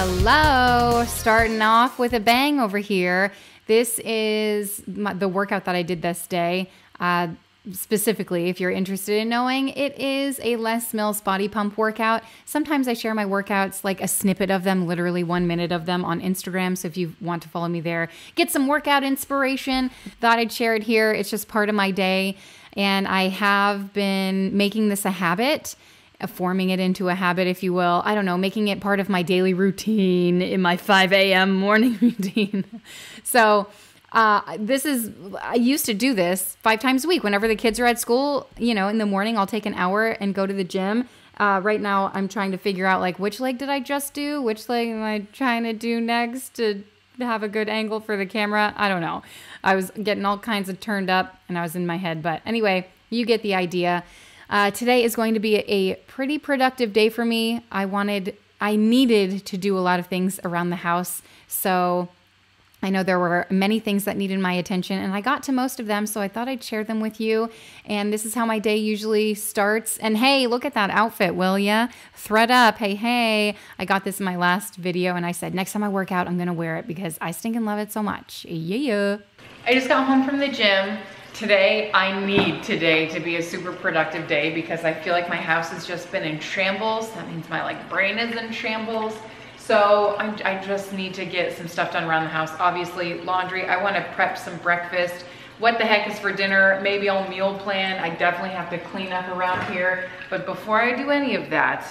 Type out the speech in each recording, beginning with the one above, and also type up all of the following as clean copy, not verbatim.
Hello, starting off with a bang over here. This is the workout that I did this day. Specifically, if you're interested in knowing, it is a Les Mills body pump workout. Sometimes I share my workouts, like a snippet of them, literally 1 minute of them on Instagram. So if you want to follow me there, get some workout inspiration, thought I'd share it here. It's just part of my day. And I have been making this a habit, forming it into a habit, if you will. I don't know, making it part of my daily routine in my 5 a.m. morning routine. So I used to do this 5 times a week. Whenever the kids are at school, in the morning, I'll take an hour and go to the gym. Right now, I'm trying to figure out, which leg did I just do? Which leg am I trying to do next to have a good angle for the camera? I don't know. I was getting all kinds of turned up and I was in my head. But anyway, you get the idea. Today is going to be a pretty productive day for me. I needed to do a lot of things around the house. So I know there were many things that needed my attention, and I got to most of them, so I thought I'd share them with you. And this is how my day usually starts. And hey, look at that outfit, will ya? Thread up. Hey. I got this in my last video, and I said, next time I work out, I'm going to wear it because I stinking love it so much. Yeah. I just got home from the gym. I need today to be a super productive day because I feel like my house has just been in shambles. That means my brain is in shambles. So I just need to get some stuff done around the house. Obviously, laundry. I want to prep some breakfast. What the heck is for dinner? Maybe I'll meal plan. I definitely have to clean up around here. But before I do any of that,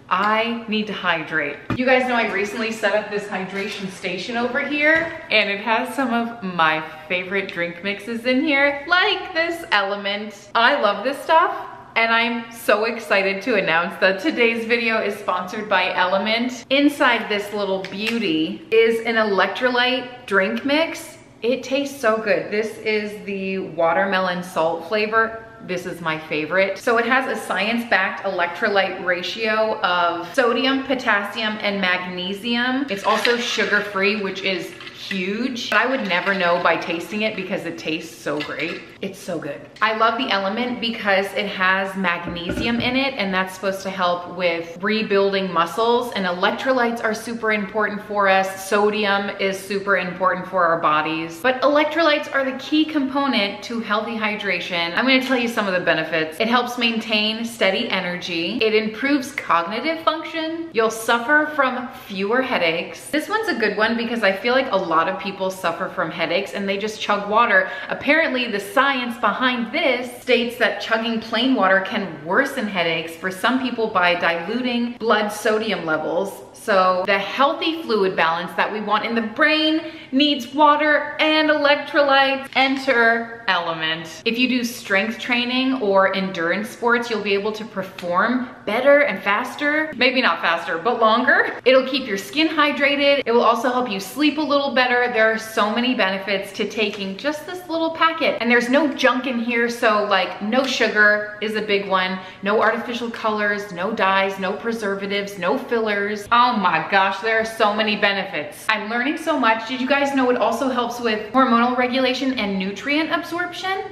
I need to hydrate. You guys know I recently set up this hydration station over here, and it has some of my favorite drink mixes in here, like this Element. I love this stuff. And I'm so excited to announce that today's video is sponsored by Element. Inside this little beauty is an electrolyte drink mix. It tastes so good. This is the watermelon salt flavor. This is my favorite. So it has a science-backed electrolyte ratio of sodium, potassium, and magnesium. It's also sugar-free, which is huge. I would never know by tasting it because it tastes so great. It's so good. I love the Element because it has magnesium in it, and that's supposed to help with rebuilding muscles, and electrolytes are super important for us. Sodium is super important for our bodies, but electrolytes are the key component to healthy hydration. I'm going to tell you some of the benefits. It helps maintain steady energy. It improves cognitive function. You'll suffer from fewer headaches. This one's a good one because I feel like a lot of people suffer from headaches and they just chug water. Apparently, the science behind this states that chugging plain water can worsen headaches for some people by diluting blood sodium levels. So the healthy fluid balance that we want in the brain needs water and electrolytes. Enter Element. If you do strength training or endurance sports, you'll be able to perform better and faster. Maybe not faster, but longer. It'll keep your skin hydrated. It will also help you sleep a little better. There are so many benefits to taking just this little packet. And there's no junk in here, so no sugar is a big one. No artificial colors, no dyes, no preservatives, no fillers. Oh my gosh, there are so many benefits. I'm learning so much. Did you guys know it also helps with hormonal regulation and nutrient absorption?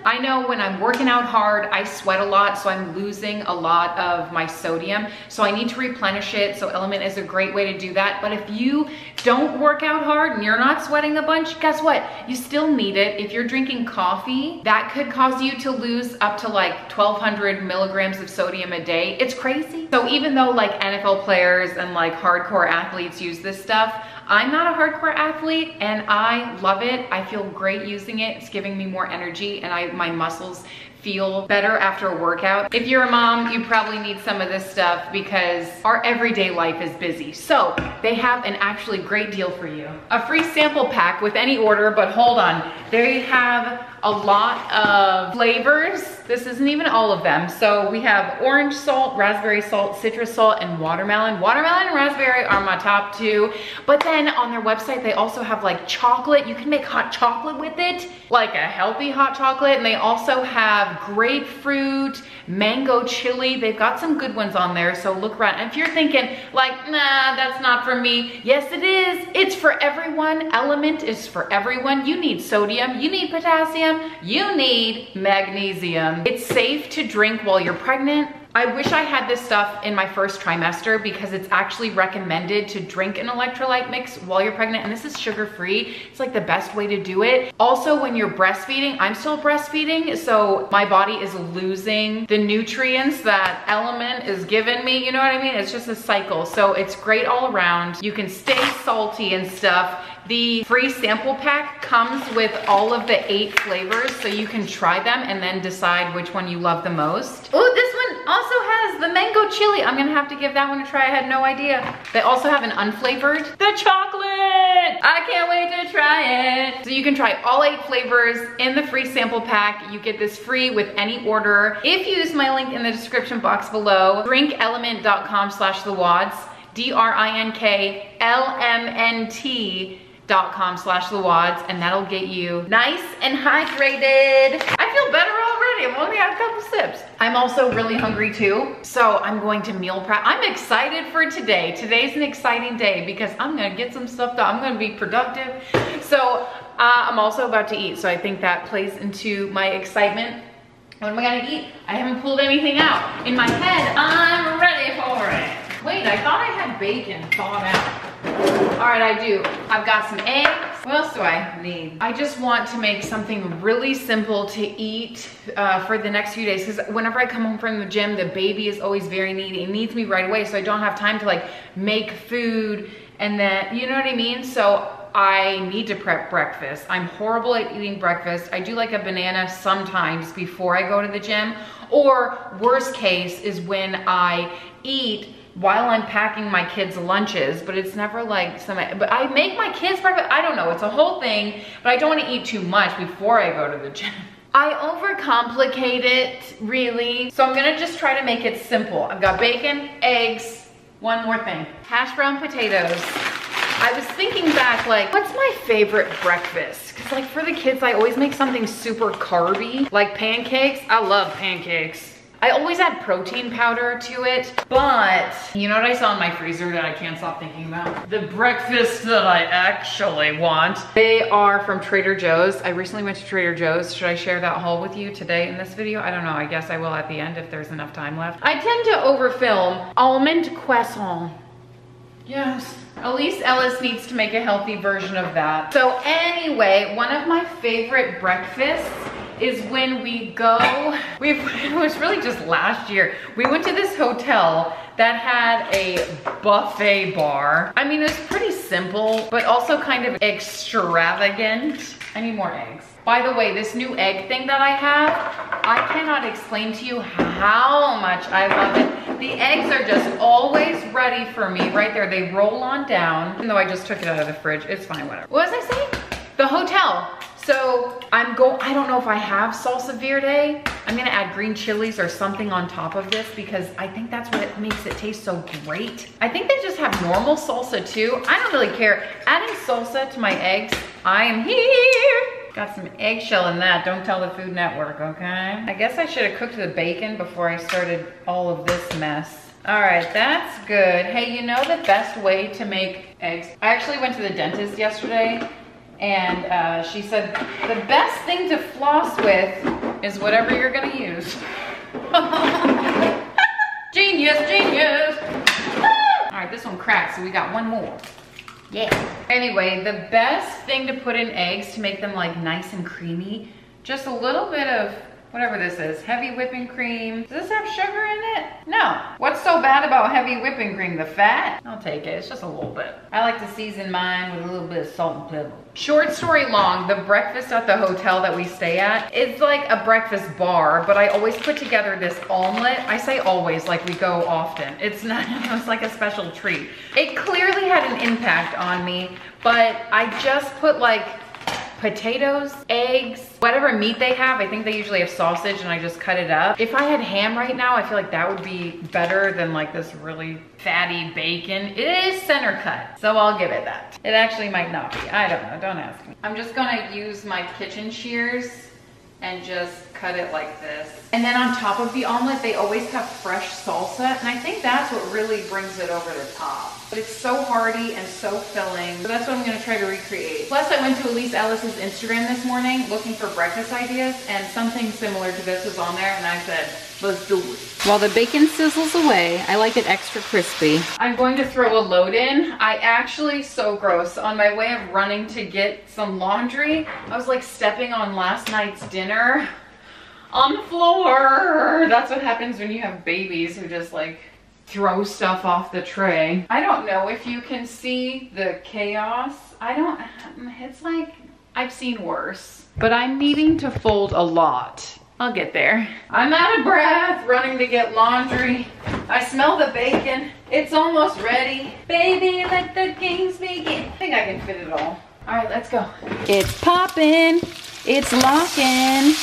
I know when I'm working out hard, I sweat a lot, so I'm losing a lot of my sodium. So I need to replenish it. So Element is a great way to do that. But if you don't work out hard and you're not sweating a bunch, guess what? You still need it. If you're drinking coffee, that could cause you to lose up to 1,200 milligrams of sodium a day. It's crazy. So even though NFL players and hardcore athletes use this stuff, I'm not a hardcore athlete and I love it. I feel great using it. It's giving me more energy and my muscles feel better after a workout. If you're a mom, you probably need some of this stuff because our everyday life is busy. So they have an actually great deal for you. A free sample pack with any order, but hold on. They have a lot of flavors. This isn't even all of them. So we have orange salt, raspberry salt, citrus salt, and watermelon. Watermelon and raspberry are my top two. But then on their website, they also have chocolate. You can make hot chocolate with it, a healthy hot chocolate. And they also have grapefruit, mango chili. They've got some good ones on there, so look around. And if you're thinking nah, that's not for me. Yes, it is. It's for everyone. Element is for everyone. You need sodium, you need potassium, you need magnesium. It's safe to drink while you're pregnant, I wish I had this stuff in my first trimester because it's actually recommended to drink an electrolyte mix while you're pregnant, and this is sugar-free. It's like the best way to do it. Also, when you're breastfeeding, I'm still breastfeeding, so my body is losing the nutrients that Element is giving me, you know what I mean? It's just a cycle, so it's great all around. You can stay salty and stuff. The free sample pack comes with all of the 8 flavors, so you can try them and then decide which one you love the most. Oh, this one also has the mango chili. I'm gonna have to give that one a try. I had no idea. They also have an unflavored, the chocolate. I can't wait to try it. So you can try all 8 flavors in the free sample pack. You get this free with any order. If you use my link in the description box below, drinkelement.com/thewads, DRINKLMNT.com/thewads, and that'll get you nice and hydrated. I feel better already. I've only had a couple sips. I'm also really hungry too, so I'm going to meal prep. I'm excited for today. Today's an exciting day because I'm gonna get some stuff done. I'm gonna be productive. So I'm also about to eat, so I think that plays into my excitement. What am I gonna eat? I haven't pulled anything out. In my head, I'm ready for it. Wait, I thought I had bacon thawed out. All right, I do. I've got some eggs. What else do I need? I just want to make something really simple to eat for the next few days, because whenever I come home from the gym, the baby is always very needy. It needs me right away, so I don't have time to like make food and then, you know what I mean? So I need to prep breakfast. I'm horrible at eating breakfast. I do like a banana sometimes before I go to the gym, or worst case is when I eat while I'm packing my kids' lunches, but it's never like but I make my kids breakfast. I don't know, it's a whole thing, but I don't want to eat too much before I go to the gym. I overcomplicate it, really. So I'm gonna just try to make it simple. I've got bacon, eggs, one more thing, hash brown potatoes. I was thinking back, like, what's my favorite breakfast? Cause like for the kids, I always make something super carby, like pancakes. I love pancakes. I always add protein powder to it, but you know what I saw in my freezer that I can't stop thinking about? The breakfast that I actually want. They are from Trader Joe's. I recently went to Trader Joe's. Should I share that haul with you today in this video? I don't know, I guess I will at the end if there's enough time left. I tend to overfilm almond croissant. Yes. Elise Ellis needs to make a healthy version of that. So anyway, one of my favorite breakfasts is when we go, it was really just last year, we went to this hotel that had a buffet bar. I mean, it was pretty simple, but also kind of extravagant. I need more eggs. By the way, this new egg thing that I have, I cannot explain to you how much I love it. The eggs are just always ready for me right there. They roll on down, even though I just took it out of the fridge. It's fine, whatever. What was I saying? The hotel. So I don't know if I have salsa verde. I'm gonna add green chilies or something on top of this because I think that's what makes it taste so great. I think they just have normal salsa too. I don't really care. Adding salsa to my eggs, I am here. Got some eggshell in that. Don't tell the Food Network, okay? I guess I should have cooked the bacon before I started all of this mess. All right, that's good. Hey, you know the best way to make eggs? I actually went to the dentist yesterday, and she said the best thing to floss with is whatever you're gonna use. Genius, genius. All right, this one cracked, so we got one more. Yeah. Anyway, the best thing to put in eggs to make them like nice and creamy, just a little bit of whatever this is, heavy whipping cream. Does this have sugar in it? No. What's so bad about heavy whipping cream? The fat? I'll take it, it's just a little bit. I like to season mine with a little bit of salt and pepper. Short story long, the breakfast at the hotel that we stay at, it's like a breakfast bar, but I always put together this omelet. I say always, like we go often. It's not, it's like a special treat. It clearly had an impact on me, but I just put like potatoes, eggs, whatever meat they have. I think they usually have sausage and I just cut it up. If I had ham right now, I feel like that would be better than like this really fatty bacon. It is center cut, so I'll give it that. It actually might not be, I don't know, don't ask me. I'm just gonna use my kitchen shears and just cut it like this. And then on top of the omelet, they always have fresh salsa. And I think that's what really brings it over the top. But it's so hearty and so filling. So that's what I'm gonna try to recreate. Plus I went to Elise Ellis's Instagram this morning looking for breakfast ideas, and something similar to this was on there, and I said, let's do it. While the bacon sizzles away, I like it extra crispy. I'm going to throw a load in. I actually, so gross, on my way of running to get some laundry, I was like stepping on last night's dinner on the floor. That's what happens when you have babies who just like throw stuff off the tray. I don't know if you can see the chaos. It's like, I've seen worse. But I'm needing to fold a lot. I'll get there. I'm out of breath running to get laundry. I smell the bacon. It's almost ready. Baby, let the games begin. I think I can fit it all. All right, let's go. It's popping. It's locking.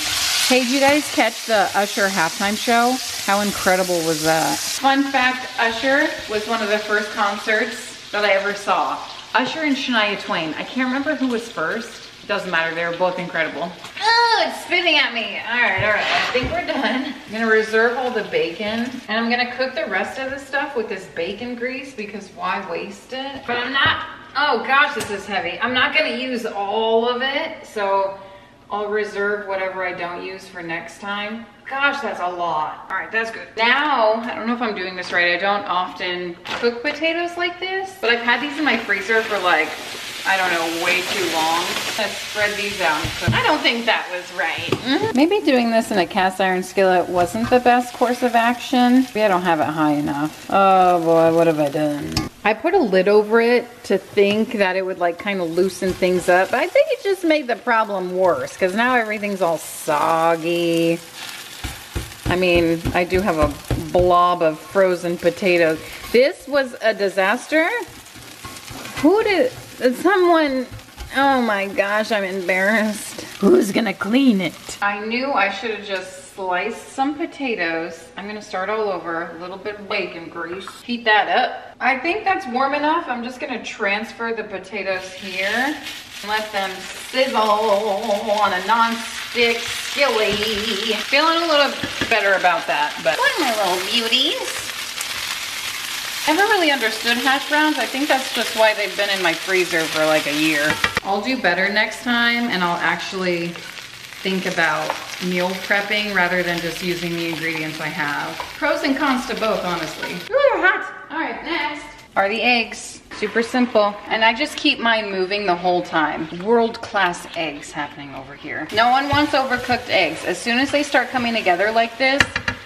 Hey, did you guys catch the Usher halftime show? How incredible was that? Fun fact, Usher was one of the first concerts that I ever saw. Usher and Shania Twain. I can't remember who was first. Doesn't matter, they were both incredible. Oh, it's spitting at me. All right, I think we're done. I'm gonna reserve all the bacon, and I'm gonna cook the rest of the stuff with this bacon grease, because why waste it? But I'm not, oh gosh, this is heavy. I'm not gonna use all of it, so I'll reserve whatever I don't use for next time. Gosh, that's a lot. All right, that's good. Now, I don't know if I'm doing this right. I don't often cook potatoes like this, but I've had these in my freezer for like, I don't know, way too long. Let's spread these out and cook. I don't think that was right. Maybe doing this in a cast iron skillet wasn't the best course of action. Maybe I don't have it high enough. Oh boy, what have I done? I put a lid over it to think that it would like kind of loosen things up, but I think it just made the problem worse because now everything's all soggy. I mean, I do have a blob of frozen potatoes. This was a disaster. Someone, oh my gosh, I'm embarrassed. Who's gonna clean it? I knew I should have just sliced some potatoes. I'm gonna start all over, a little bit of bacon grease. Heat that up. I think that's warm enough. I'm just gonna transfer the potatoes here and let them sizzle on a non-stick skillet. Feeling a little better about that, but one my little beauties. Never really understood hash browns. I think that's just why they've been in my freezer for like a year. I'll do better next time, and I'll actually think about meal prepping rather than just using the ingredients I have. Pros and cons to both, honestly. Ooh, hot. All right, next are the eggs. Super simple. And I just keep mine moving the whole time. World-class eggs happening over here. No one wants overcooked eggs. As soon as they start coming together like this,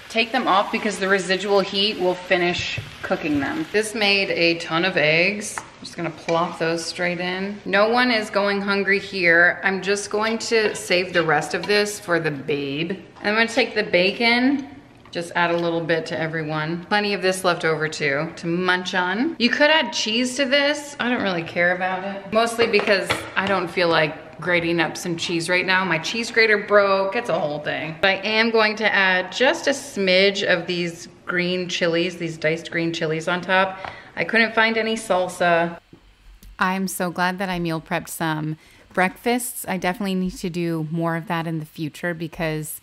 take them off because the residual heat will finish cooking them. This made a ton of eggs. I'm just gonna plop those straight in. No one is going hungry here. I'm just going to save the rest of this for the babe. And I'm gonna take the bacon, just add a little bit to everyone. Plenty of this left over too, to munch on. You could add cheese to this. I don't really care about it. Mostly because I don't feel like grating up some cheese right now. My cheese grater broke, it's a whole thing. But I am going to add just a smidge of these green chilies, these diced green chilies on top. I couldn't find any salsa. I'm so glad that I meal prepped some breakfasts. I definitely need to do more of that in the future because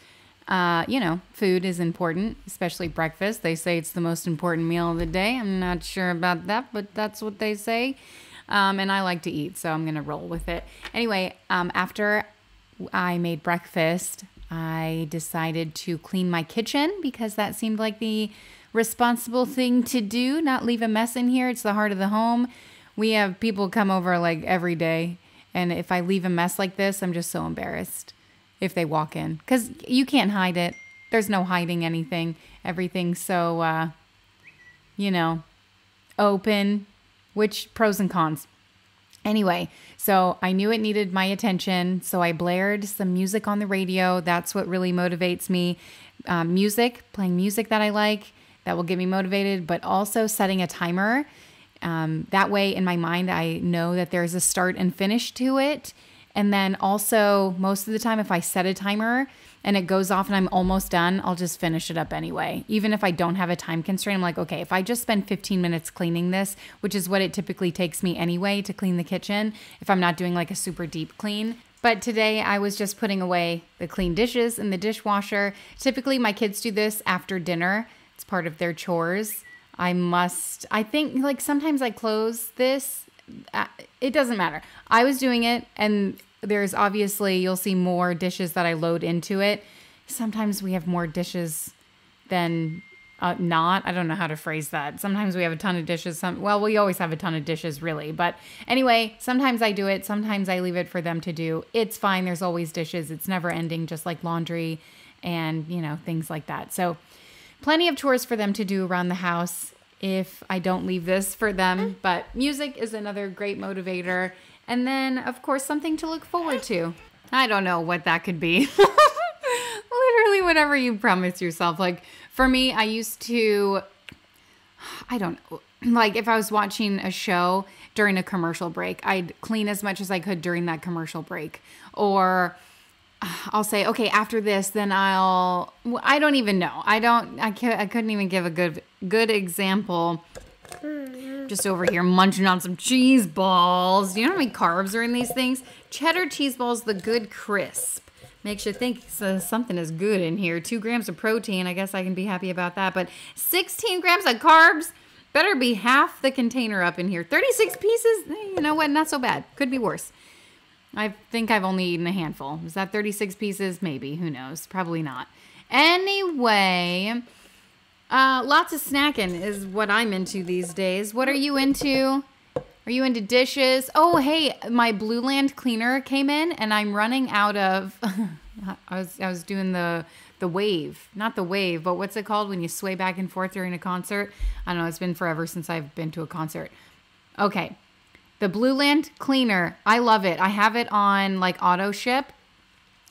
you know, food is important, especially breakfast. They say it's the most important meal of the day. I'm not sure about that, but that's what they say. And I like to eat, so I'm gonna roll with it. Anyway, after I made breakfast, I decided to clean my kitchen because that seemed like the responsible thing to do, not leave a mess in here. It's the heart of the home. We have people come over like every day, and if I leave a mess like this, I'm just so embarrassed if they walk in because you can't hide it. There's no hiding anything. Everything's so, you know, open, which pros and cons. Anyway, so I knew it needed my attention, so I blared some music on the radio. That's what really motivates me. Music, playing music that I like, that will get me motivated, but also setting a timer. That way in my mind, I know that there's a start and finish to it. And then also, most of the time, if I set a timer and it goes off and I'm almost done, I'll just finish it up anyway. Even if I don't have a time constraint, I'm like, okay, if I just spend 15 minutes cleaning this, which is what it typically takes me anyway to clean the kitchen, if I'm not doing like a super deep clean, But today I was just putting away the clean dishes in the dishwasher. Typically my kids do this after dinner. It's part of their chores. I think like sometimes I close this. It doesn't matter. I was doing it, and there's obviously, you'll see more dishes that I load into it. Sometimes we have more dishes than not. I don't know how to phrase that. Sometimes we have a ton of dishes. Well, we always have a ton of dishes, really. But anyway, sometimes I do it. Sometimes I leave it for them to do. It's fine. There's always dishes. It's never ending, just like laundry and, things like that. So plenty of chores for them to do around the house if I don't leave this for them. But music is another great motivator. And then, of course, something to look forward to. I don't know what that could be. Literally whatever you promise yourself. Like for me, I used to, I don't know, like if I was watching a show during a commercial break, I'd clean as much as I could during that commercial break. Or I'll say, okay, after this, then I don't even know. I couldn't even give a good example. Just over here munching on some cheese balls. Do you know how many carbs are in these things? Cheddar cheese balls, the good crisp. Makes you think something is good in here. 2 grams of protein. I guess I can be happy about that. But 16 grams of carbs. Better be half the container up in here. 36 pieces? You know what? Not so bad. Could be worse. I think I've only eaten a handful. Is that 36 pieces? Maybe. Who knows? Probably not. Anyway, lots of snacking is what I'm into these days. What are you into? Are you into dishes? Oh, hey, my Blue Land cleaner came in and I'm running out of, I was doing the wave, not the wave, but what's it called when you sway back and forth during a concert? I don't know. It's been forever since I've been to a concert. Okay. The Blue Land cleaner. I love it. I have it on like auto ship.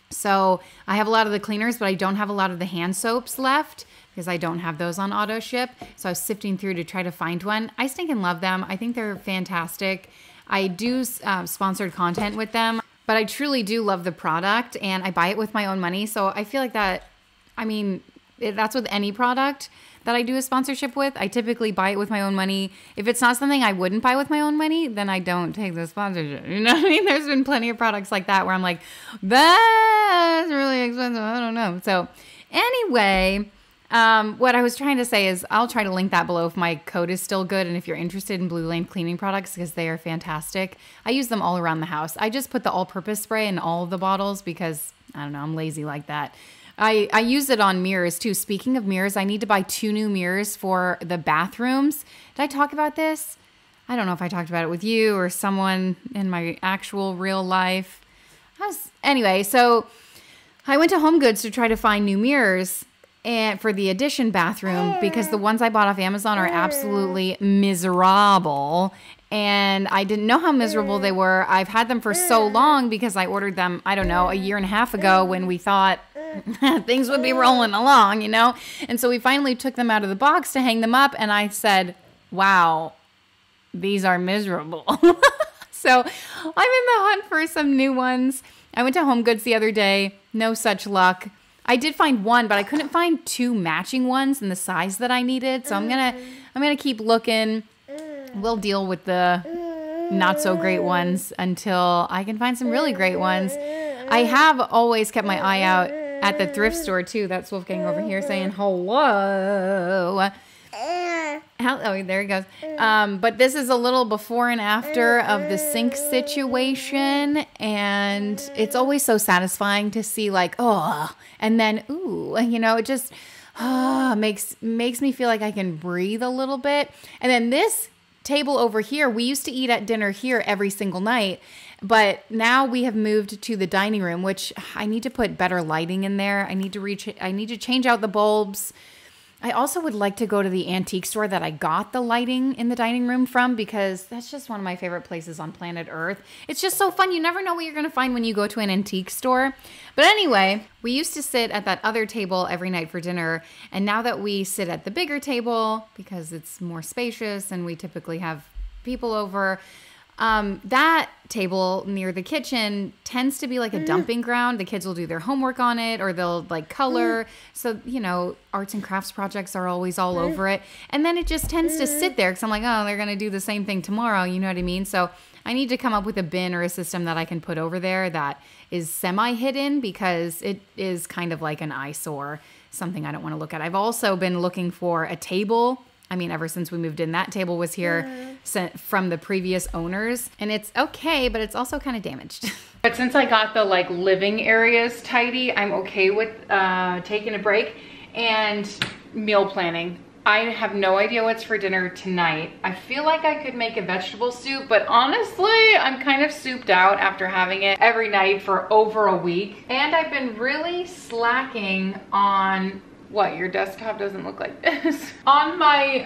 So I have a lot of the cleaners, but I don't have a lot of the hand soaps left because I don't have those on auto ship. So I was sifting through to try to find one. I stinking love them. I think they're fantastic. I do sponsored content with them, but I truly do love the product and I buy it with my own money. So I feel like that, that's with any product that I do a sponsorship with. I typically buy it with my own money. If it's not something I wouldn't buy with my own money, then I don't take the sponsorship. You know what I mean? There's been plenty of products like that where I'm like, that's really expensive. I don't know. So anyway, what I was trying to say is I'll try to link that below if my code is still good and if you're interested in Blue Lane cleaning products because they are fantastic. I use them all around the house. I just put the all-purpose spray in all of the bottles because, I don't know, I'm lazy like that. I use it on mirrors too. Speaking of mirrors, I need to buy 2 new mirrors for the bathrooms. Did I talk about this? I don't know if I talked about it with you or someone in my actual real life. Anyway, so I went to Home Goods to try to find new mirrors and for the addition bathroom because the ones I bought off Amazon are absolutely miserable. And I didn't know how miserable they were. I've had them for so long because I ordered them, I don't know, a year and a half ago when we thought things would be rolling along, And so we finally took them out of the box to hang them up. And I said, wow, these are miserable. So I'm in the hunt for some new ones. I went to Home Goods the other day. No such luck. I did find one, but I couldn't find 2 matching ones in the size that I needed. So I'm gonna keep looking. We'll deal with the not so great ones until I can find some really great ones. I have always kept my eye out at the thrift store too. That's Wolfgang over here saying hello. Oh, there he goes. But this is a little before and after of the sink situation. And it's always so satisfying to see like, oh, and then, ooh, it just makes me feel like I can breathe a little bit. And then this table over here, we used to eat at dinner here every single night. But now we have moved to the dining room, which I need to put better lighting in there. I need to change out the bulbs. I also would like to go to the antique store that I got the lighting in the dining room from because that's just one of my favorite places on planet Earth. It's just so fun. You never know what you're going to find when you go to an antique store. But anyway, we used to sit at that other table every night for dinner. And now that we sit at the bigger table because it's more spacious and we typically have people over, that table near the kitchen tends to be like a dumping ground. The kids will do their homework on it or they'll like color. So, arts and crafts projects are always all over it. And then it just tends to sit there because I'm like, oh, they're going to do the same thing tomorrow. You know what I mean? So I need to come up with a bin or a system that I can put over there that is semi-hidden, because it is kind of like an eyesore, something I don't want to look at. I've also been looking for a table. I mean, ever since we moved in, that table was here sent from the previous owners, and it's okay, but it's also kind of damaged. But since I got the like living areas tidy, I'm okay with taking a break and meal planning. I have no idea what's for dinner tonight. I feel like I could make a vegetable soup, but honestly, I'm kind of souped out after having it every night for over a week. And I've been really slacking on, what, your desktop doesn't look like this, on my,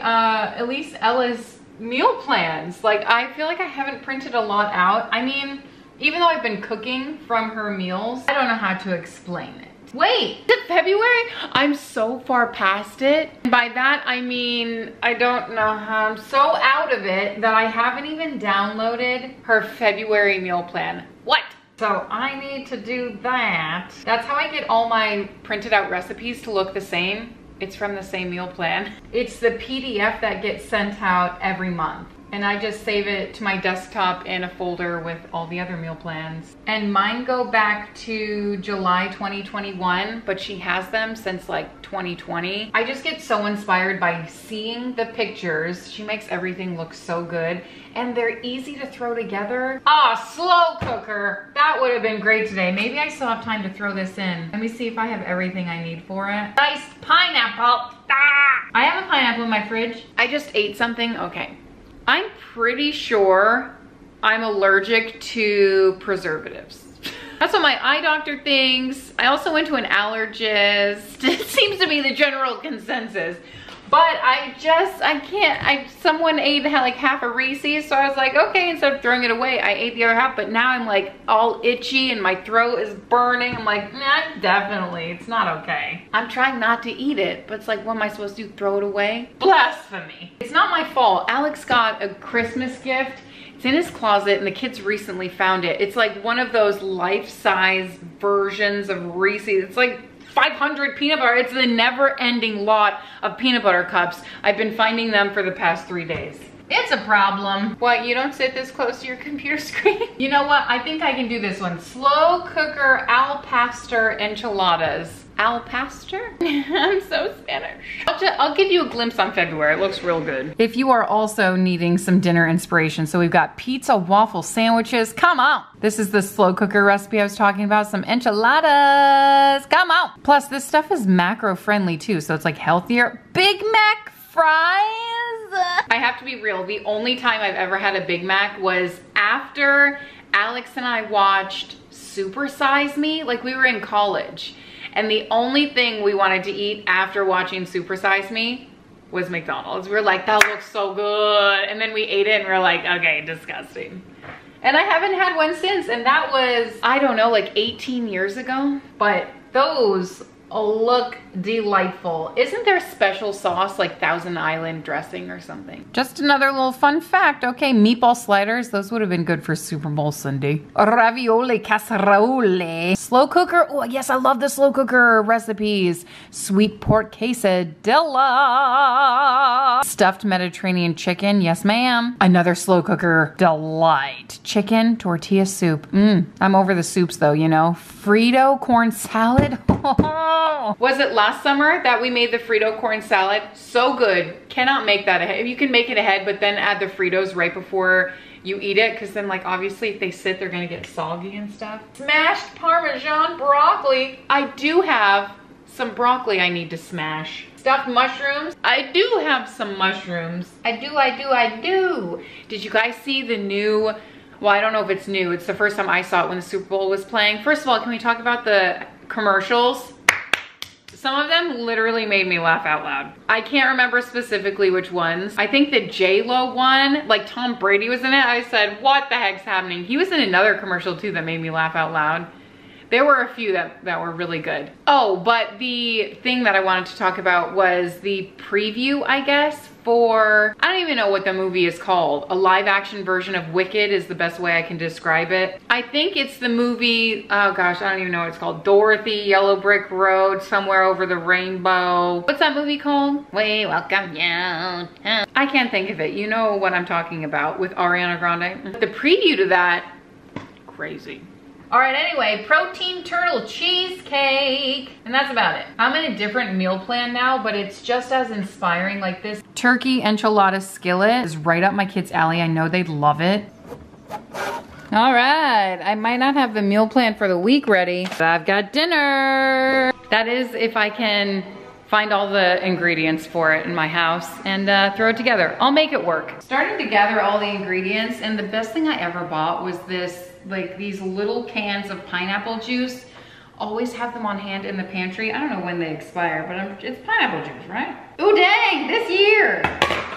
at least Ella's meal plans. Like, I feel like I haven't printed a lot out. I mean, even though I've been cooking from her meals, I don't know how to explain it. Wait, is it February? I'm so far past it. By that, I mean, I don't know how, I'm so out of it that I haven't even downloaded her February meal plan. What? So I need to do that. That's how I get all my printed out recipes to look the same. It's from the same meal plan. It's the PDF that gets sent out every month. And I just save it to my desktop in a folder with all the other meal plans. And mine go back to July 2021, but she has them since like 2020. I just get so inspired by seeing the pictures. She makes everything look so good, and they're easy to throw together. Slow cooker. That would have been great today. Maybe I still have time to throw this in. Let me see if I have everything I need for it. Diced pineapple. I have a pineapple in my fridge. I just ate something. Okay. I'm pretty sure I'm allergic to preservatives. That's what my eye doctor thinks. I also went to an allergist. It seems to be the general consensus. But I can't, someone ate like half a Reese's, so I was like, okay, instead of throwing it away, I ate the other half, but now I'm like all itchy and my throat is burning. I'm like, nah, definitely, it's not okay. I'm trying not to eat it, but it's like, what am I supposed to do, throw it away? Blasphemy. It's not my fault. Alex got a Christmas gift. It's in his closet, and the kids recently found it. It's like one of those life-size versions of Reese's. It's like 500 peanut butter. It's the never-ending lot of peanut butter cups. I've been finding them for the past 3 days. It's a problem. What, you don't sit this close to your computer screen? You know what? I think I can do this one. Slow cooker al pastor enchiladas. Al pastor? I'm so Spanish. I'll give you a glimpse on February. It looks real good. If you are also needing some dinner inspiration, so we've got pizza waffle sandwiches. Come on. This is the slow cooker recipe I was talking about. Some enchiladas. Come on. Plus, this stuff is macro friendly too, so it's like healthier. Big Mac fries. I have to be real. The only time I've ever had a Big Mac was after Alex and I watched Super Size Me. Like, we were in college. And the only thing we wanted to eat after watching Super Size Me was McDonald's. We were like, that looks so good. And then we ate it and we were like, okay, disgusting. And I haven't had one since. And that was, I don't know, like 18 years ago. But those look delightful. Isn't there special sauce like Thousand Island dressing or something? Just another little fun fact. Okay, meatball sliders. Those would have been good for Super Bowl Sunday. Ravioli casserole. Slow cooker. Oh, yes, I love the slow cooker recipes. Sweet pork quesadilla. Stuffed Mediterranean chicken. Yes, ma'am. Another slow cooker delight. Chicken tortilla soup. I'm over the soups though, you know. Frito corn salad. Was it last summer that we made the Frito corn salad? So good. Cannot make that ahead. You can make it ahead, but then add the Fritos right before you eat it, because then, like, obviously if they sit, they're gonna get soggy and stuff. Smashed Parmesan broccoli. I do have some broccoli I need to smash. Stuffed mushrooms. I do have some mushrooms. I do. Did you guys see the new, well, I don't know if it's new. It's the first time I saw it when the Super Bowl was playing. First of all, can we talk about the commercials? Some of them literally made me laugh out loud. I can't remember specifically which ones. I think the J-Lo one, like Tom Brady was in it. I said, what the heck's happening? He was in another commercial too that made me laugh out loud. There were a few that were really good. Oh, but the thing that I wanted to talk about was the preview, I guess, for, I don't even know what the movie is called. A live action version of Wicked is the best way I can describe it. I think it's the movie, oh gosh, I don't even know what it's called. Dorothy, Yellow Brick Road, Somewhere Over the Rainbow. What's that movie called? We welcome you. I can't think of it. You know what I'm talking about with Ariana Grande. The preview to that, crazy. All right, anyway, protein turtle cheesecake. And that's about it. I'm in a different meal plan now, but it's just as inspiring. Like this turkey enchilada skillet is right up my kids' alley. I know they'd love it. All right, I might not have the meal plan for the week ready, but I've got dinner. That is if I can find all the ingredients for it in my house and throw it together. I'll make it work. Starting to gather all the ingredients, and the best thing I ever bought was this, like these little cans of pineapple juice. Always have them on hand in the pantry. I don't know when they expire, but it's pineapple juice, right? Oh dang, this year.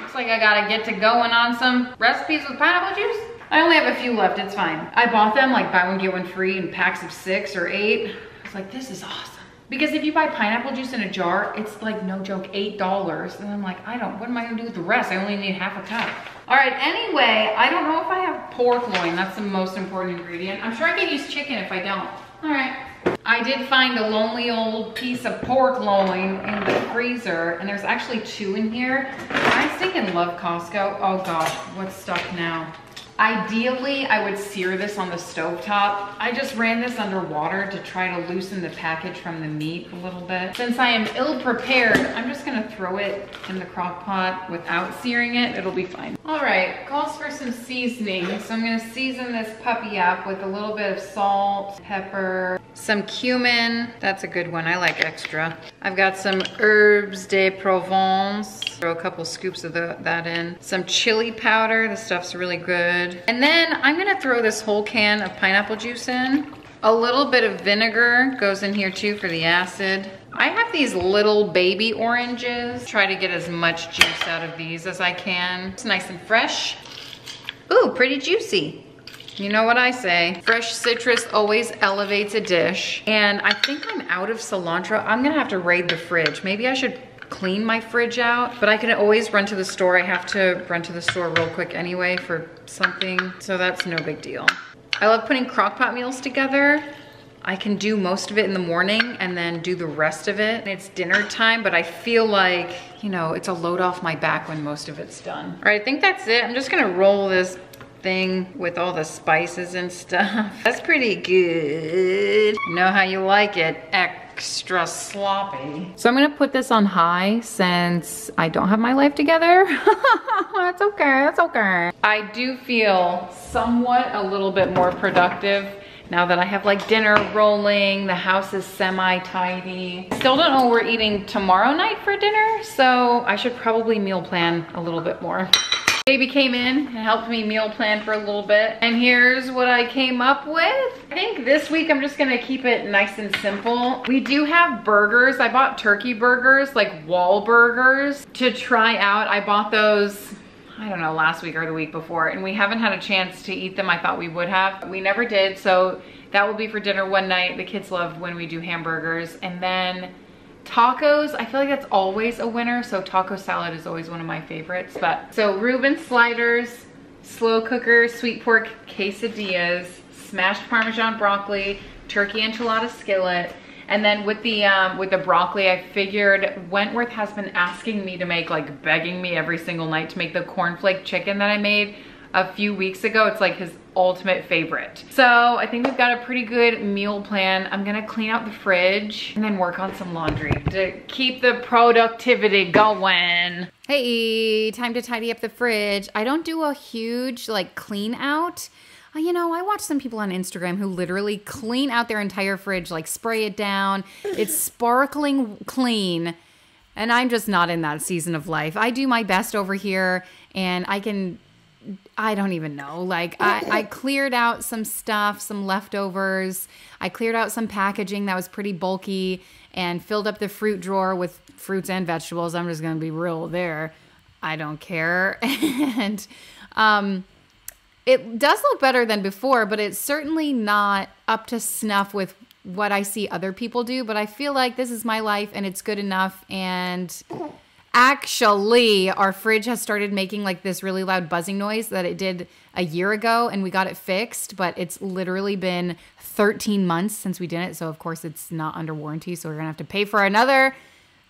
Looks like I gotta get to going on some recipes with pineapple juice. I only have a few left, it's fine. I bought them like buy one, get one free in packs of 6 or 8. I was like, this is awesome. Because if you buy pineapple juice in a jar, it's like, no joke, $8. And I'm like, what am I gonna do with the rest? I only need half a cup. All right, anyway, I don't know if I have pork loin. That's the most important ingredient. I'm sure I can use chicken if I don't. All right. I did find a lonely old piece of pork loin in the freezer, and there's actually 2 in here. I stinking love Costco. Oh gosh, what's stuck now? Ideally, I would sear this on the stovetop. I just ran this under water to try to loosen the package from the meat a little bit. Since I am ill-prepared, I'm just gonna throw it in the crock pot without searing it. It'll be fine. All right, calls for some seasoning. So I'm gonna season this puppy up with a little bit of salt, pepper, some cumin. That's a good one, I like extra. I've got some herbes de Provence. Throw a couple scoops of that in. Some chili powder, the stuff's really good. And then I'm gonna throw this whole can of pineapple juice in. A little bit of vinegar goes in here too for the acid. I have these little baby oranges. Try to get as much juice out of these as I can. It's nice and fresh. Ooh, pretty juicy. You know what I say. Fresh citrus always elevates a dish. And I think I'm out of cilantro. I'm gonna have to raid the fridge. Maybe I should clean my fridge out, but I can always run to the store. I have to run to the store real quick anyway for something, so that's no big deal. I love putting crock pot meals together. I can do most of it in the morning and then do the rest of it. It's dinner time, but I feel like, you know, it's a load off my back when most of it's done. All right, I think that's it. I'm just gonna roll this thing with all the spices and stuff. That's pretty good. You know how you like it. Extra sloppy. So I'm gonna put this on high since I don't have my life together. That's okay, that's okay. I do feel somewhat a little bit more productive now that I have like dinner rolling, the house is semi-tidy. Still don't know what we're eating tomorrow night for dinner, so I should probably meal plan a little bit more. Baby came in and helped me meal plan for a little bit. And here's what I came up with. I think this week I'm just gonna keep it nice and simple. We do have burgers. I bought turkey burgers, like wall burgers, to try out. I bought those, I don't know, last week or the week before, and we haven't had a chance to eat them. I thought we would have. We never did, so that will be for dinner one night. The kids love when we do hamburgers. And then tacos, I feel like that's always a winner, so taco salad is always one of my favorites. But so Reuben sliders, slow cooker sweet pork quesadillas, smashed Parmesan broccoli, turkey enchilada skillet, and then with the broccoli, I figured Wentworth has been asking me to make, like begging me every single night to make the cornflake chicken that I made a few weeks ago. It's like his ultimate favorite. So I think we've got a pretty good meal plan. I'm gonna clean out the fridge and then work on some laundry to keep the productivity going. Hey, time to tidy up the fridge. I don't do a huge like clean out. You know, I watch some people on Instagram who literally clean out their entire fridge, like spray it down. It's sparkling clean. And I'm just not in that season of life. I do my best over here, and I don't even know. Like I cleared out some stuff, some leftovers. I cleared out some packaging that was pretty bulky and filled up the fruit drawer with fruits and vegetables. I'm just going to be real there. I don't care. And it does look better than before, but it's certainly not up to snuff with what I see other people do. But I feel like this is my life and it's good enough. And Actually, our fridge has started making like this really loud buzzing noise that it did a year ago, and we got it fixed, but it's literally been 13 months since we did it. So of course it's not under warranty. So we're gonna have to pay for another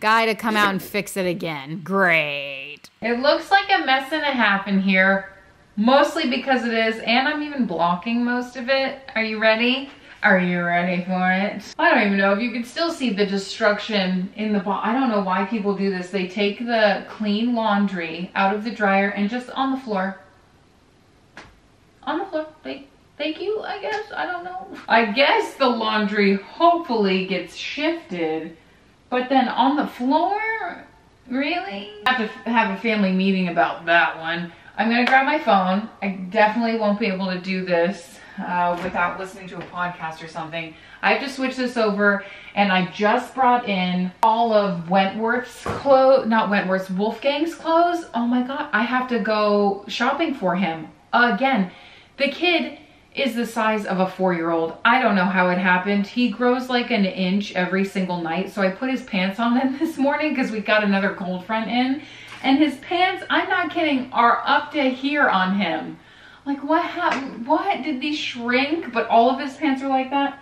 guy to come out and fix it again. Great. It looks like a mess and a half in here, mostly because it is, and I'm even blocking most of it. Are you ready? Are you ready for it? I don't even know if you can still see the destruction in the I don't know why people do this. They take the clean laundry out of the dryer and just on the floor. On the floor. Thank you, I guess. I don't know. I guess the laundry hopefully gets shifted, but then on the floor? Really? I have to have a family meeting about that one. I'm gonna grab my phone. I definitely won't be able to do this without listening to a podcast or something. I have to switch this over, and I just brought in all of Wentworth's clothes, not Wentworth's, Wolfgang's clothes. Oh my God, I have to go shopping for him again. The kid is the size of a 4-year-old. I don't know how it happened. He grows like an inch every single night. So I put his pants on him this morning because we got another cold front in, and his pants, I'm not kidding, are up to here on him. Like, what happened? What? Did these shrink? But all of his pants are like that?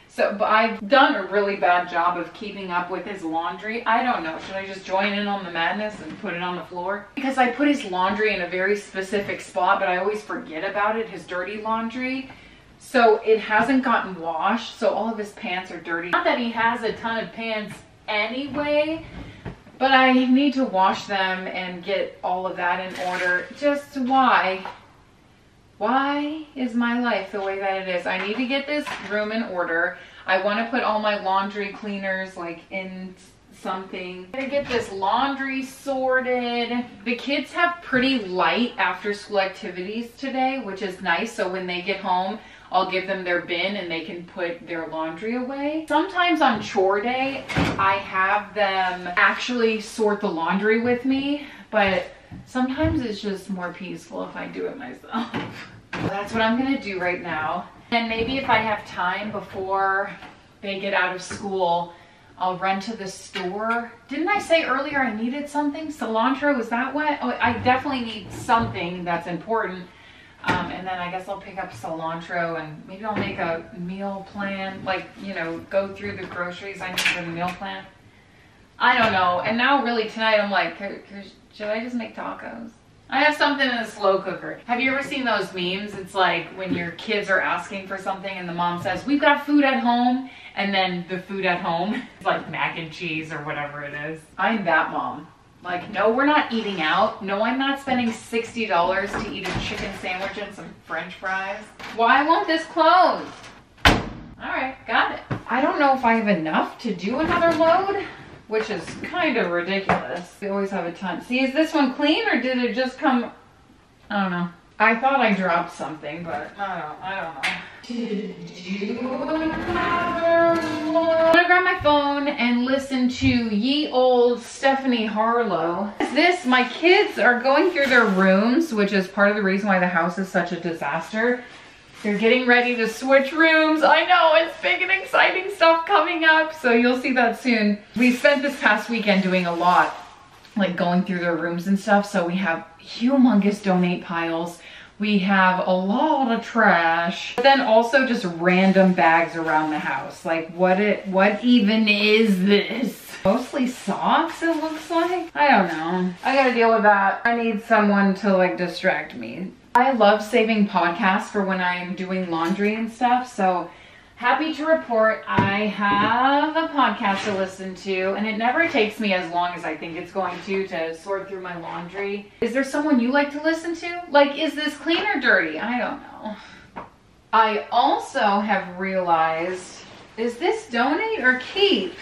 So, but I've done a really bad job of keeping up with his laundry. I don't know. Should I just join in on the madness and put it on the floor? Because I put his laundry in a very specific spot, but I always forget about it, his dirty laundry. So it hasn't gotten washed, so all of his pants are dirty. Not that he has a ton of pants anyway, but I need to wash them and get all of that in order. Just why? Why is my life the way that it is? I need to get this room in order. I want to put all my laundry cleaners like in something. I'm gonna get this laundry sorted. The kids have pretty light after school activities today, which is nice. So when they get home, I'll give them their bin and they can put their laundry away. Sometimes on chore day, I have them actually sort the laundry with me, but sometimes it's just more peaceful if I do it myself. That's what I'm gonna do right now. And maybe if I have time before they get out of school, I'll run to the store. Didn't I say earlier I needed something? Cilantro, is that what? Oh, I definitely need something that's important. And then I guess I'll pick up cilantro and maybe I'll make a meal plan. Like, you know, go through the groceries I need for the meal plan. I don't know. And now really tonight I'm like, should I just make tacos? I have something in the slow cooker. Have you ever seen those memes? It's like when your kids are asking for something and the mom says, we've got food at home. And then the food at home is like mac and cheese or whatever it is. I'm that mom. Like, no, we're not eating out. No, I'm not spending $60 to eat a chicken sandwich and some French fries. Why won't this close? All right, got it. I don't know if I have enough to do another load, which is kind of ridiculous. We always have a ton. See, is this one clean or did it just come? I don't know. I thought I dropped something, but I don't know. I'm gonna grab my phone and listen to ye old Stephanie Harlow. This, my kids are going through their rooms, which is part of the reason why the house is such a disaster. They're getting ready to switch rooms. I know, it's big and exciting stuff coming up, so you'll see that soon. We spent this past weekend doing a lot, like going through their rooms and stuff, so we have humongous donate piles. We have a lot of trash, but then also just random bags around the house. Like what even is this? Mostly socks, it looks like. I don't know. I gotta deal with that. I need someone to like distract me. I love saving podcasts for when I'm doing laundry and stuff. So happy to report I have a podcast to listen to, and it never takes me as long as I think it's going to sort through my laundry. Is there someone you like to listen to? Like, is this clean or dirty? I don't know. I also have realized, is this donate or keep?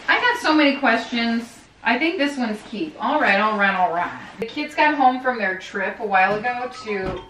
I got so many questions. I think this one's keep. All right, all right, all right. The kids got home from their trip a while ago to,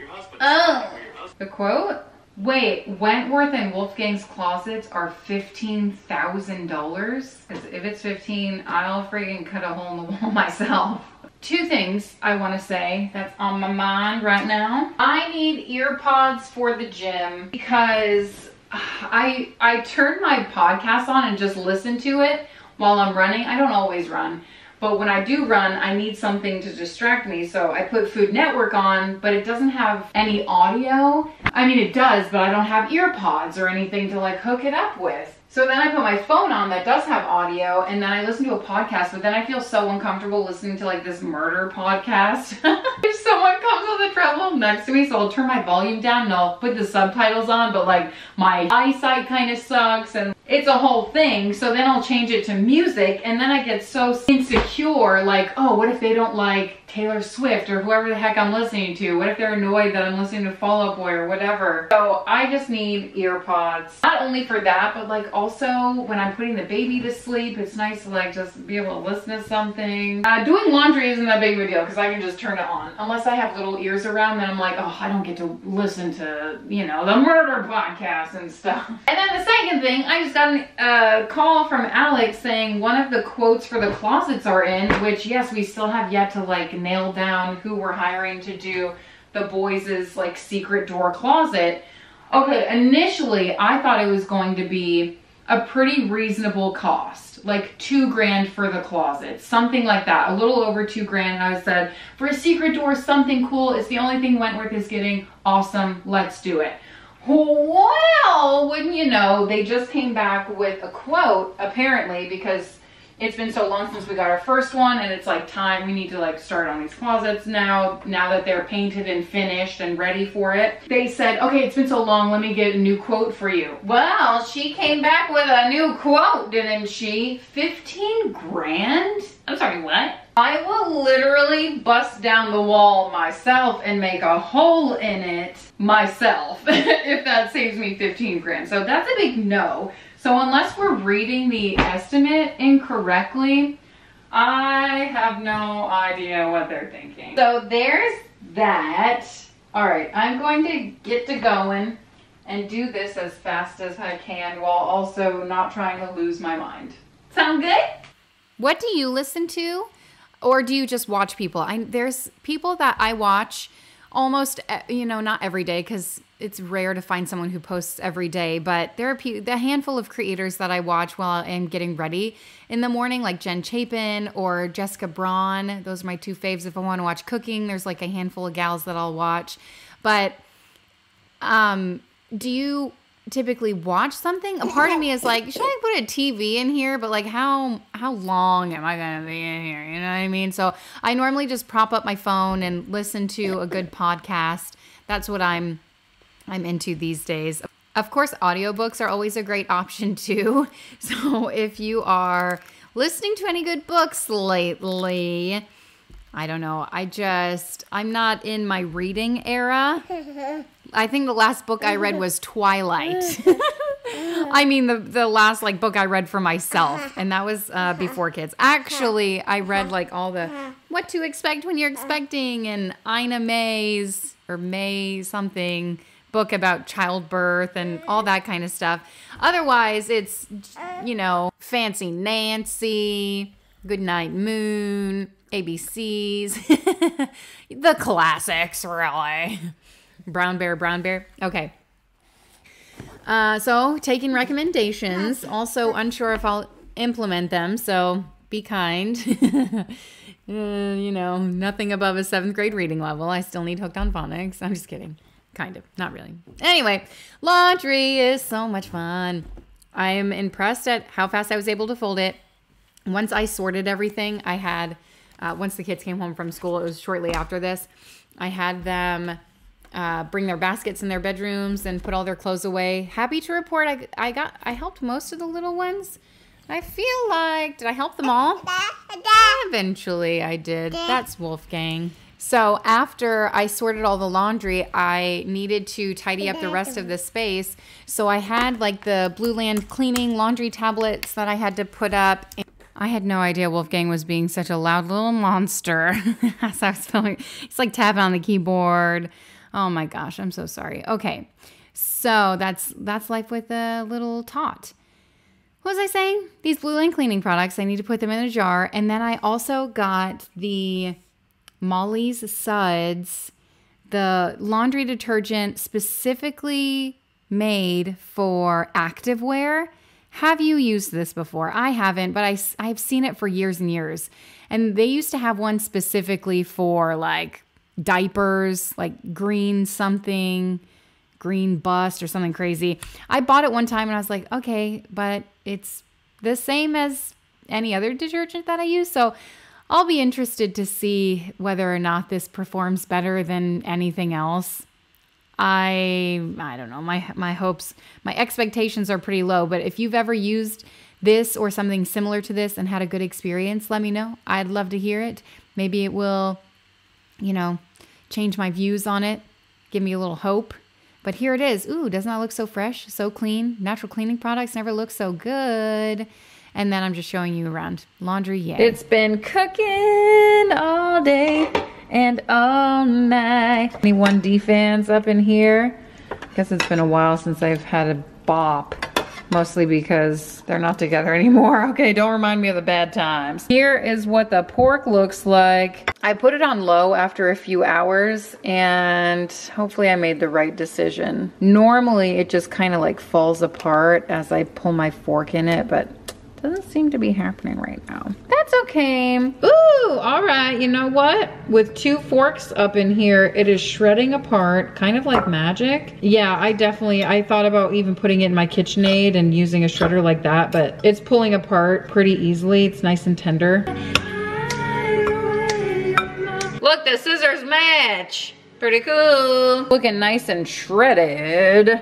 the quote? Wait, Wentworth and Wolfgang's closets are $15,000? Because if it's 15, I'll freaking cut a hole in the wall myself. Two things I want to say that's on my mind right now. I need ear pods for the gym because I turn my podcast on and just listen to it while I'm running. I don't always run, But when I do run, I need something to distract me. So I put Food Network on, but it doesn't have any audio. I mean, it does, but I don't have ear pods or anything to like hook it up with. So then I put my phone on that does have audio, and then I listen to a podcast, but then I feel so uncomfortable listening to like this murder podcast. If someone comes on the treadmill next to me, so I'll turn my volume down and I'll put the subtitles on, but like my eyesight kind of sucks and it's a whole thing. So then I'll change it to music, and then I get so insecure, like, oh, what if they don't like Taylor Swift or whoever the heck I'm listening to? What if they're annoyed that I'm listening to Fall Out Boy or whatever? So I just need ear pods. Not only for that, but like also when I'm putting the baby to sleep, it's nice to like just be able to listen to something. Doing laundry isn't that big of a deal because I can just turn it on. Unless I have little ears around, then I'm like, oh, I don't get to listen to, you know, the murder podcast and stuff. And then the second thing, I just got a call from Alex saying one of the quotes for the closets are in, which yes, we still have yet to like nail down who we're hiring to do the boys' like secret door closet. Okay, initially I thought it was going to be a pretty reasonable cost, like $2,000 for the closet, something like that, a little over $2,000. And I said, for a secret door, something cool. It's the only thing Wentworth is getting. Awesome, let's do it. Well, wouldn't you know, they just came back with a quote, apparently, because it's been so long since we got our first one, and it's like time, we need to like start on these closets now that they're painted and finished and ready for it. They said, okay, it's been so long, let me get a new quote for you. Well, she came back with a new quote, didn't she? 15 grand? I'm sorry, what? I will literally bust down the wall myself and make a hole in it myself if that saves me 15 grand. So that's a big no. So unless we're reading the estimate incorrectly, I have no idea what they're thinking. So there's that. All right, I'm going to get to going and do this as fast as I can while also not trying to lose my mind. Sound good? What do you listen to? Or do you just watch people? There's people that I watch almost, you know, not every day because it's rare to find someone who posts every day, but there are a handful of creators that I watch while I'm getting ready in the morning, like Jen Chapin or Jessica Braun. Those are my two faves. If I want to watch cooking, there's like a handful of gals that I'll watch. But do you typically watch something? A part of me is like, should I put a TV in here? But like, how long am I gonna be in here? You know what I mean? So I normally just prop up my phone and listen to a good podcast. That's what I'm into these days. Of course, audiobooks are always a great option too. So if you are listening to any good books lately, I don't know. I'm not in my reading era. I think the last book I read was Twilight. I mean, the last like book I read for myself, and that was before kids. Actually, I read like all the What to Expect When You're Expecting and Ina May's or May something book about childbirth and all that kind of stuff. Otherwise, it's, you know, Fancy Nancy, Goodnight Moon, ABCs, the classics, really. Brown Bear. Okay. So taking recommendations, also unsure if I'll implement them. So be kind. You know, nothing above a 7th grade reading level. I still need Hooked on Phonics. I'm just kidding. Kind of, not really. Anyway, laundry is so much fun. I am impressed at how fast I was able to fold it. Once I sorted everything, I had, once the kids came home from school, it was shortly after this, I had them bring their baskets in their bedrooms and put all their clothes away. Happy to report I helped most of the little ones. I feel like, did I help them all? Eventually I did. That's Wolfgang. So after I sorted all the laundry, I needed to tidy up the rest of the space. So I had like the Blue Land cleaning laundry tablets that I had to put up. I had no idea Wolfgang was being such a loud little monster as I was filming. He's like tapping on the keyboard. Oh my gosh, I'm so sorry. Okay, so that's life with a little tot. What was I saying? These Blue Land cleaning products, I need to put them in a jar. And then I also got the Molly's Suds, the laundry detergent specifically made for activewear. Have you used this before? I haven't, but I've seen it for years and years. And they used to have one specifically for like diapers, like green something, green bust or something crazy. I bought it one time and I was like, okay, but it's the same as any other detergent that I use. So I'll be interested to see whether or not this performs better than anything else. I don't know. My hopes, my expectations are pretty low, but if you've ever used this or something similar to this and had a good experience, let me know. I'd love to hear it. Maybe it will, change my views on it, give me a little hope. But here it is. Ooh, doesn't that look so fresh, so clean? Natural cleaning products never look so good. And then I'm just showing you around. Laundry, yay. It's been cooking all day and all night. Any 1D fans up in here? I guess it's been a while since I've had a bop. Mostly because they're not together anymore. Okay, don't remind me of the bad times. Here is what the pork looks like. I put it on low after a few hours and hopefully I made the right decision. Normally it just kind of like falls apart as I pull my fork in it, but doesn't seem to be happening right now. That's okay. Ooh, all right, you know what? With 2 forks up in here, it is shredding apart, kind of like magic. Yeah, I thought about even putting it in my KitchenAid and using a shredder like that, but it's pulling apart pretty easily. It's nice and tender. Look, the scissors match. Pretty cool. Looking nice and shredded.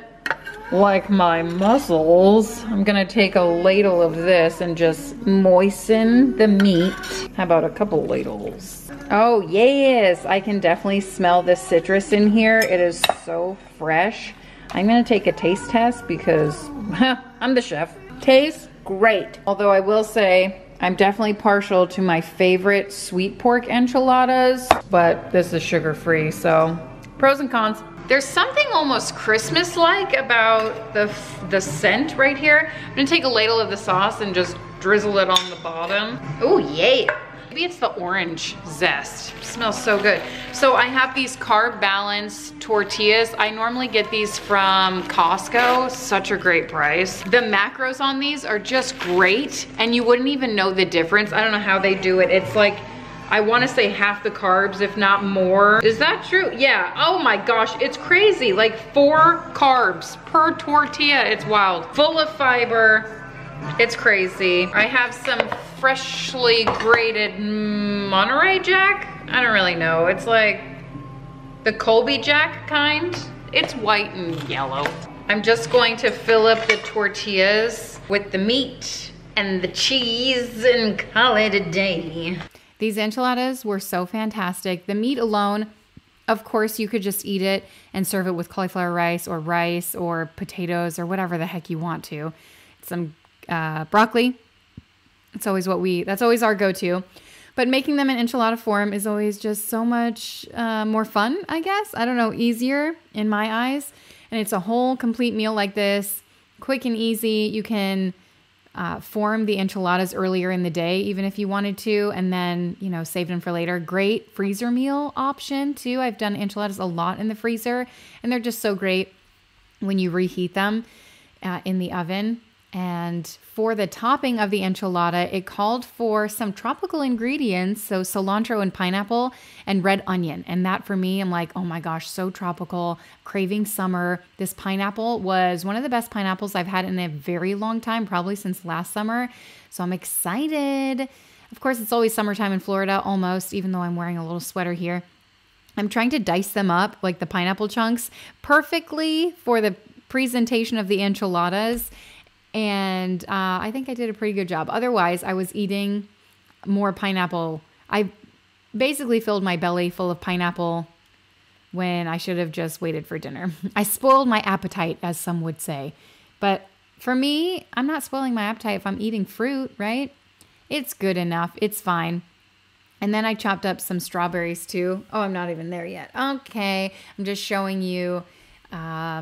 Like my muscles. I'm gonna take a ladle of this and just moisten the meat. How about a couple ladles? Oh yes, I can definitely smell the citrus in here. It is so fresh. I'm gonna take a taste test because I'm the chef. Tastes great. Although I will say, I'm definitely partial to my favorite sweet pork enchiladas, but this is sugar-free, so pros and cons. There's something almost Christmas-like about the scent right here. I'm gonna take a ladle of the sauce and just drizzle it on the bottom. Oh yeah. Maybe it's the orange zest. It smells so good. So I have these carb balanced tortillas. I normally get these from Costco. Such a great price. The macros on these are just great and you wouldn't even know the difference. I don't know how they do it. It's like, I want to say half the carbs, if not more. Is that true? Yeah. Oh my gosh, it's crazy. Like 4 carbs per tortilla. It's wild. Full of fiber. It's crazy. I have some freshly grated Monterey Jack. I don't really know. It's like the Colby Jack kind. It's white and yellow. I'm just going to fill up the tortillas with the meat and the cheese and call it a day. These enchiladas were so fantastic. The meat alone, of course, you could just eat it and serve it with cauliflower rice or potatoes or whatever the heck you want to. Some broccoli. It's always that's always our go-to. But making them in enchilada form is always just so much more fun, I guess. I don't know, easier in my eyes. And it's a whole complete meal like this, quick and easy. You can form the enchiladas earlier in the day, even if you wanted to, and then, save them for later. Great freezer meal option too. I've done enchiladas a lot in the freezer and they're just so great when you reheat them in the oven. And for the topping of the enchilada, it called for some tropical ingredients. So cilantro and pineapple and red onion. And that for me, I'm like, oh my gosh, so tropical, craving summer. This pineapple was one of the best pineapples I've had in a very long time, probably since last summer. So I'm excited. Of course, it's always summertime in Florida, almost, even though I'm wearing a little sweater here. I'm trying to dice them up, like the pineapple chunks, perfectly for the presentation of the enchiladas. And I think I did a pretty good job. Otherwise, I was eating more pineapple. I basically filled my belly full of pineapple when I should have just waited for dinner. I spoiled my appetite, as some would say. But for me, I'm not spoiling my appetite if I'm eating fruit, right? It's good enough. It's fine. And then I chopped up some strawberries too. Oh, I'm not even there yet. Okay, I'm just showing you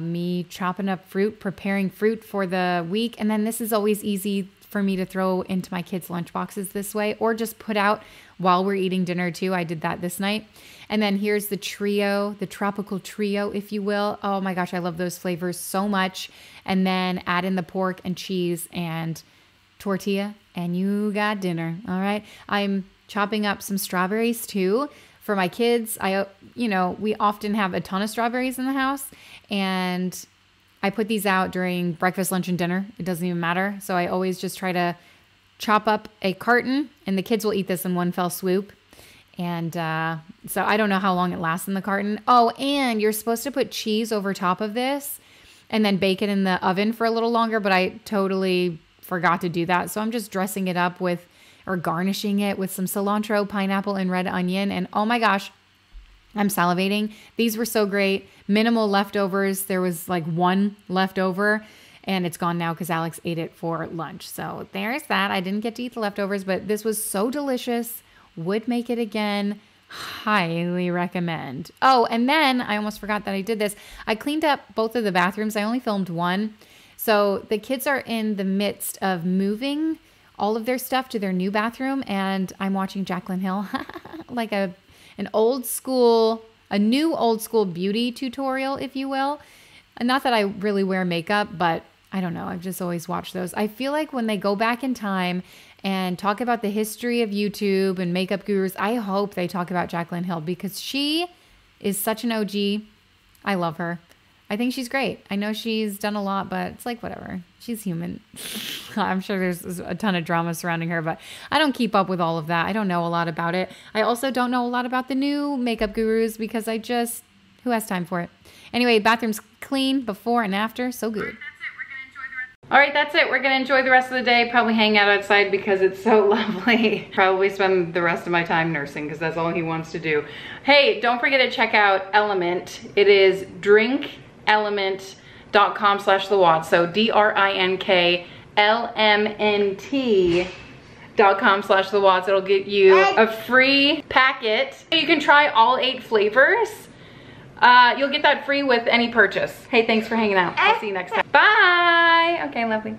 me chopping up fruit, preparing fruit for the week. And then this is always easy for me to throw into my kids' lunch boxes this way, or just put out while we're eating dinner too. I did that this night. And then here's the trio, the tropical trio, if you will. Oh my gosh, I love those flavors so much. And then add in the pork and cheese and tortilla, and you got dinner. All right. I'm chopping up some strawberries too for my kids. We often have a ton of strawberries in the house, and I put these out during breakfast, lunch, and dinner. It doesn't even matter. So I always just try to chop up a carton, and the kids will eat this in one fell swoop. And so I don't know how long it lasts in the carton. Oh, and you're supposed to put cheese over top of this and then bake it in the oven for a little longer, but I totally forgot to do that. So I'm just dressing it up with, or garnishing it with some cilantro, pineapple, and red onion. And oh my gosh, I'm salivating. These were so great. Minimal leftovers. There was like one left over, and it's gone now because Alex ate it for lunch. So there's that. I didn't get to eat the leftovers, but this was so delicious. Would make it again. Highly recommend. Oh, and then I almost forgot that I did this. I cleaned up both of the bathrooms. I only filmed one. So the kids are in the midst of moving all of their stuff to their new bathroom, and I'm watching Jaclyn Hill like a new old school beauty tutorial, if you will. And not that I really wear makeup, but I don't know. I've just always watched those. I feel like when they go back in time and talk about the history of YouTube and makeup gurus, I hope they talk about Jaclyn Hill because she is such an OG. I love her. I think she's great. I know she's done a lot, but it's like, whatever. She's human. I'm sure there's a ton of drama surrounding her, but I don't keep up with all of that. I don't know a lot about it. I also don't know a lot about the new makeup gurus because who has time for it? Anyway, bathroom's clean before and after. So good. All right, that's it. We're gonna enjoy the rest of the day. Probably hang out outside because it's so lovely. Probably spend the rest of my time nursing because that's all he wants to do. Hey, don't forget to check out Element. It is drinkelement.com/thewatts. So DRINKLMNT.com/thewatts. It'll get you a free packet. You can try all 8 flavors. You'll get that free with any purchase. Hey, thanks for hanging out. I'll see you next time. Bye. Okay, lovely.